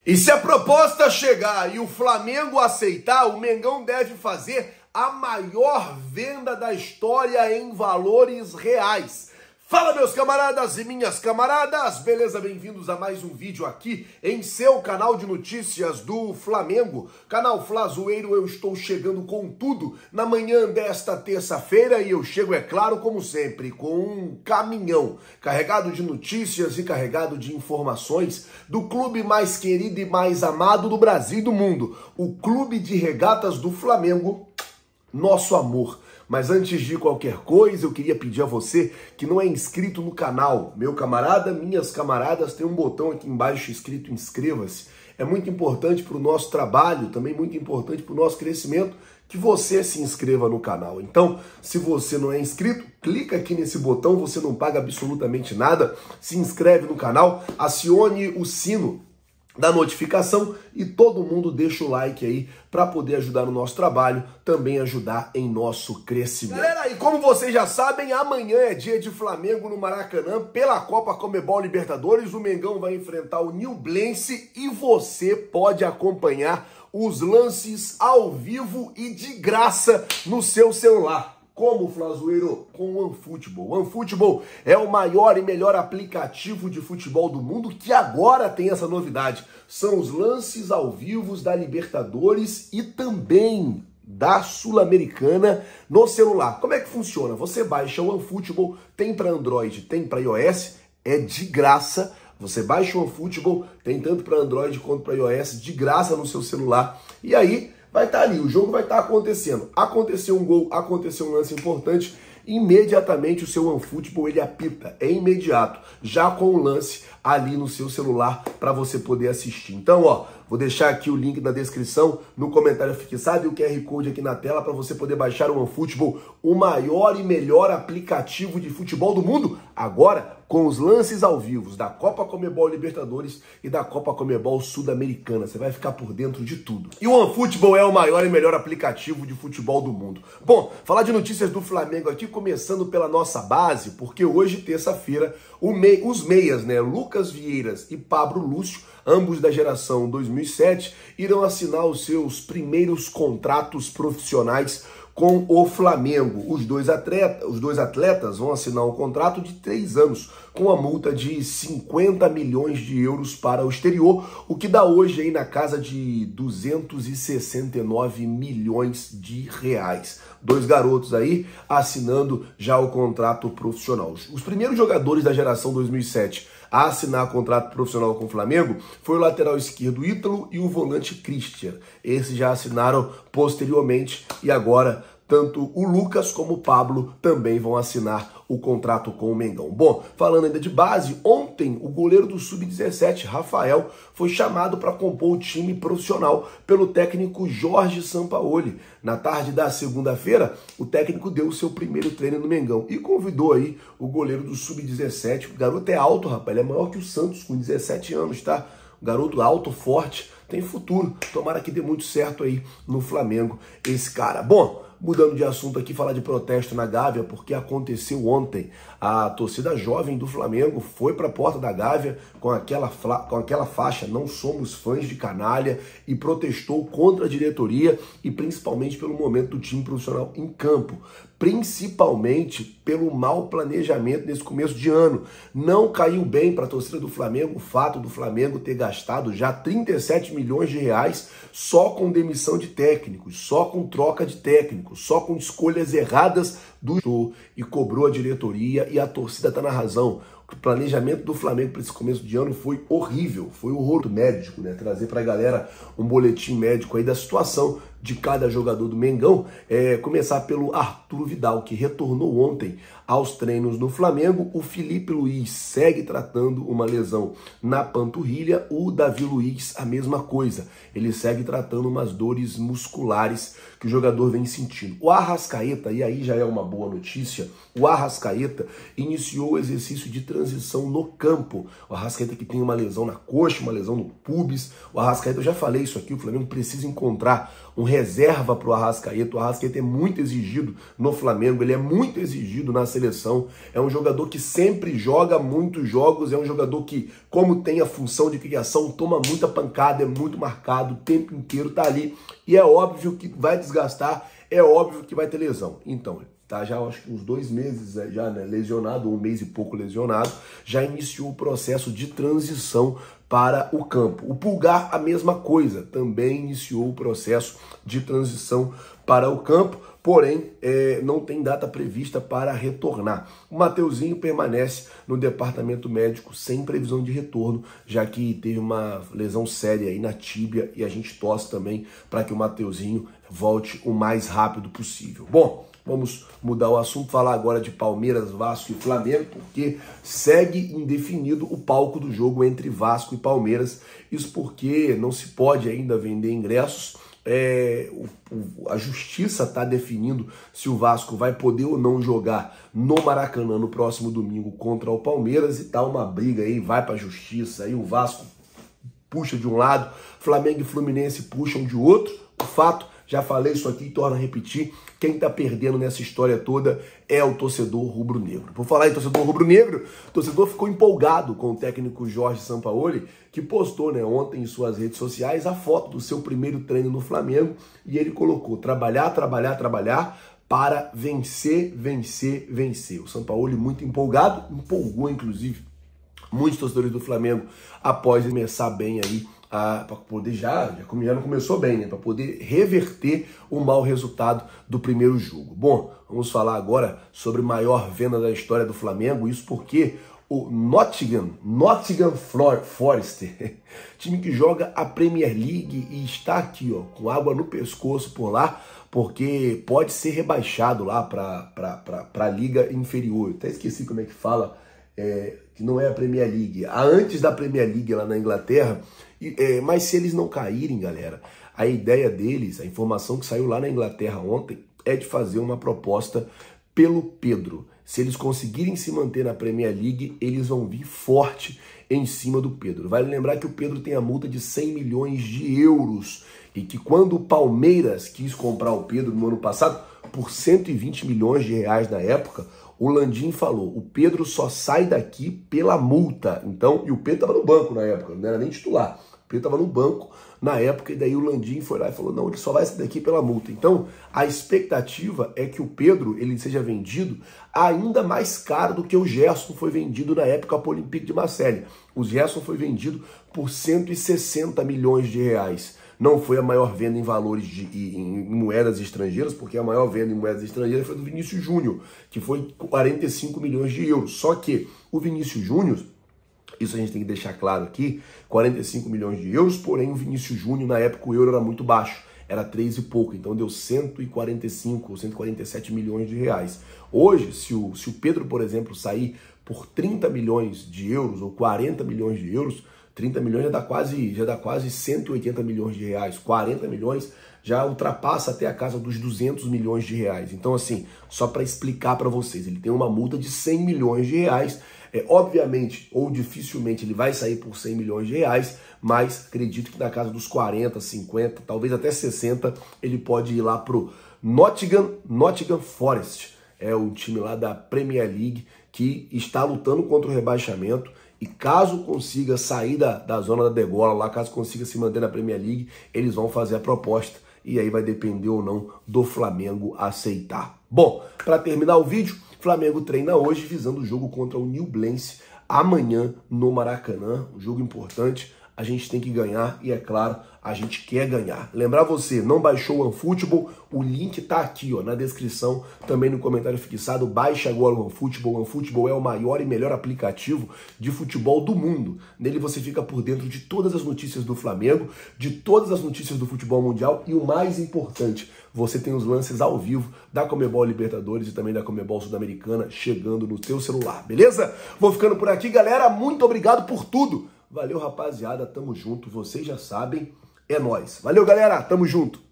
E se a proposta chegar e o Flamengo aceitar, o Mengão deve fazer a maior venda da história em valores reais. Fala, meus camaradas e minhas camaradas, beleza? Bem-vindos a mais um vídeo aqui em seu canal de notícias do Flamengo, canal Flazoeiro. Eu estou chegando com tudo na manhã desta terça-feira e eu chego, é claro, como sempre, com um caminhão carregado de notícias e carregado de informações do clube mais querido e mais amado do Brasil e do mundo, o Clube de Regatas do Flamengo, nosso amor. Mas antes de qualquer coisa, eu queria pedir a você que não é inscrito no canal, meu camarada, minhas camaradas, tem um botão aqui embaixo escrito inscreva-se. É muito importante para o nosso trabalho, também muito importante para o nosso crescimento, que você se inscreva no canal. Então, se você não é inscrito, clica aqui nesse botão, você não paga absolutamente nada, se inscreve no canal, acione o sino da notificação e todo mundo deixa o like aí para poder ajudar no nosso trabalho, também ajudar em nosso crescimento. Galera, e como vocês já sabem, amanhã é dia de Flamengo no Maracanã pela Copa Conmebol Libertadores. O Mengão vai enfrentar o Nublense e você pode acompanhar os lances ao vivo e de graça no seu celular. Como, Flazoeiro? Com o OneFootball. O OneFootball é o maior e melhor aplicativo de futebol do mundo que agora tem essa novidade. São os lances ao vivo da Libertadores e também da Sul-Americana no celular. Como é que funciona? Você baixa o OneFootball, tem para Android, tem para iOS, é de graça. Você baixa o OneFootball, tem tanto para Android quanto para iOS, de graça no seu celular. E aí vai estar ali, o jogo vai estar acontecendo. Aconteceu um gol, aconteceu um lance importante, imediatamente o seu OneFootball ele apita, é imediato, já com o lance ali no seu celular para você poder assistir. Então, ó, vou deixar aqui o link na descrição, no comentário fixado e o QR Code aqui na tela para você poder baixar o OneFootball, o maior e melhor aplicativo de futebol do mundo, agora com os lances ao vivo da Copa Conmebol Libertadores e da Copa Conmebol Sul-Americana. Você vai ficar por dentro de tudo. E o OneFootball é o maior e melhor aplicativo de futebol do mundo. Bom, falar de notícias do Flamengo aqui, começando pela nossa base, porque hoje, terça-feira, os meias, né, Lucas Vieiras e Pablo Lúcio, ambos da geração 2007, irão assinar os seus primeiros contratos profissionais com o Flamengo. Os dois atletas vão assinar um contrato de 3 anos, com a multa de 50 milhões de euros para o exterior, o que dá hoje aí na casa de 269 milhões de reais. Dois garotos aí assinando já o contrato profissional. Os primeiros jogadores da geração 2007 a assinar contrato profissional com o Flamengo foi o lateral esquerdo Ítalo e o volante Christian. Esses já assinaram posteriormente e agora tanto o Lucas como o Pablo também vão assinar o contrato com o Mengão. Bom, falando ainda de base, ontem o goleiro do Sub-17, Rafael, foi chamado para compor o time profissional pelo técnico Jorge Sampaoli. Na tarde da segunda-feira, o técnico deu o seu primeiro treino no Mengão e convidou aí o goleiro do Sub-17. O garoto é alto, rapaz, ele é maior que o Santos, com 17 anos, tá? O garoto alto, forte, tem futuro. Tomara que dê muito certo aí no Flamengo esse cara. Bom, mudando de assunto aqui, falar de protesto na Gávea, porque aconteceu ontem. A torcida jovem do Flamengo foi para a porta da Gávea com aquela faixa "Não somos fãs de canalha" e protestou contra a diretoria e principalmente pelo momento do time profissional em campo. Principalmente pelo mau planejamento nesse começo de ano. Não caiu bem para a torcida do Flamengo o fato do Flamengo ter gastado já 37 milhões de reais só com demissão de técnicos, só com troca de técnicos, só com escolhas erradas do gestor, e cobrou a diretoria e a torcida está na razão. O planejamento do Flamengo para esse começo de ano foi horrível, foi um horror médico, né? Trazer para a galera um boletim médico aí da situação de cada jogador do Mengão. Começar pelo Arthur Vidal, que retornou ontem aos treinos no Flamengo. O Felipe Luiz segue tratando uma lesão na panturrilha. O Davi Luiz, a mesma coisa. Ele segue tratando umas dores musculares que o jogador vem sentindo. O Arrascaeta, e aí já é uma boa notícia, o Arrascaeta iniciou o exercício de transição no campo. O Arrascaeta que tem uma lesão na coxa, uma lesão no pubis. O Arrascaeta, eu já falei isso aqui, o Flamengo precisa encontrar um reserva para o Arrascaeta. O Arrascaeta é muito exigido no Flamengo, ele é muito exigido na seleção. É um jogador que sempre joga muitos jogos, é um jogador que, como tem a função de criação, toma muita pancada, é muito marcado, o tempo inteiro tá ali. E é óbvio que vai desgastar, é óbvio que vai ter lesão. Então, tá já acho que uns 2 meses já, né, lesionado, 1 mês e pouco lesionado, já iniciou o processo de transição para o campo. O Pulgar, a mesma coisa, também iniciou o processo de transição para o campo, porém não tem data prevista para retornar. O Mateuzinho permanece no departamento médico sem previsão de retorno, já que teve uma lesão séria aí na tíbia e a gente torce também para que o Mateuzinho volte o mais rápido possível. Bom, vamos mudar o assunto, falar agora de Palmeiras, Vasco e Flamengo, porque segue indefinido o palco do jogo entre Vasco e Palmeiras. Isso porque não se pode ainda vender ingressos. A justiça está definindo se o Vasco vai poder ou não jogar no Maracanã no próximo domingo contra o Palmeiras, e tá uma briga aí, vai para a justiça, aí o Vasco puxa de um lado, Flamengo e Fluminense puxam de outro. O fato, já falei isso aqui e torno a repetir, quem está perdendo nessa história toda é o torcedor rubro-negro. Por falar em torcedor rubro-negro, o torcedor ficou empolgado com o técnico Jorge Sampaoli, que postou, né, ontem em suas redes sociais a foto do seu primeiro treino no Flamengo, e ele colocou: trabalhar, trabalhar, trabalhar para vencer, vencer, vencer. O Sampaoli muito empolgado, empolgou inclusive muitos torcedores do Flamengo após começar bem aí, para poder já não começou bem, né? Para poder reverter o mau resultado do primeiro jogo. Bom, vamos falar agora sobre a maior venda da história do Flamengo, isso porque o Nottingham Forest, time que joga a Premier League e está aqui, ó, com água no pescoço por lá, porque pode ser rebaixado lá para a liga inferior. Eu até esqueci como é que fala, que não é a Premier League, antes da Premier League lá na Inglaterra. Mas se eles não caírem, galera, a ideia deles, a informação que saiu lá na Inglaterra ontem, é de fazer uma proposta pelo Pedro. Se eles conseguirem se manter na Premier League, eles vão vir forte em cima do Pedro. Vale lembrar que o Pedro tem a multa de 100 milhões de euros e que quando o Palmeiras quis comprar o Pedro no ano passado, por 120 milhões de reais na época, o Landim falou: o Pedro só sai daqui pela multa. Então, e o Pedro estava no banco na época, não era nem titular. O Pedro estava no banco na época, e daí o Landim foi lá e falou: não, ele só vai sair daqui pela multa. Então, a expectativa é que o Pedro ele seja vendido ainda mais caro do que o Gerson foi vendido na época para o Olympique de Marseille. O Gerson foi vendido por 160 milhões de reais. Não foi a maior venda em valores em moedas estrangeiras, porque a maior venda em moedas estrangeiras foi do Vinícius Júnior, que foi 45 milhões de euros. Só que o Vinícius Júnior, isso a gente tem que deixar claro aqui, 45 milhões de euros, porém o Vinícius Júnior, na época o euro era muito baixo, era 3 e pouco, então deu 145 ou 147 milhões de reais. Hoje, se o Pedro, por exemplo, sair por 30 milhões de euros ou 40 milhões de euros, 30 milhões já dá quase 180 milhões de reais, 40 milhões já ultrapassa até a casa dos 200 milhões de reais. Então, assim, só para explicar para vocês, ele tem uma multa de 100 milhões de reais, obviamente, ou dificilmente ele vai sair por 100 milhões de reais, mas acredito que na casa dos 40, 50, talvez até 60, ele pode ir lá pro Nottingham Forest, é o time lá da Premier League que está lutando contra o rebaixamento. E caso consiga sair da zona da degola lá, caso consiga se manter na Premier League, eles vão fazer a proposta. E aí vai depender ou não do Flamengo aceitar. Bom, para terminar o vídeo, Flamengo treina hoje visando o jogo contra o Nublense amanhã no Maracanã. Um jogo importante, a gente tem que ganhar e, é claro, a gente quer ganhar. Lembrar você, não baixou o OneFootball? O link tá aqui, ó, na descrição, também no comentário fixado. Baixa agora o OneFootball. O OneFootball é o maior e melhor aplicativo de futebol do mundo. Nele você fica por dentro de todas as notícias do Flamengo, de todas as notícias do futebol mundial e o mais importante, você tem os lances ao vivo da Conmebol Libertadores e também da Conmebol Sul-Americana chegando no teu celular, beleza? Vou ficando por aqui, galera. Muito obrigado por tudo. Valeu, rapaziada. Tamo junto. Vocês já sabem. É nóis. Valeu, galera. Tamo junto.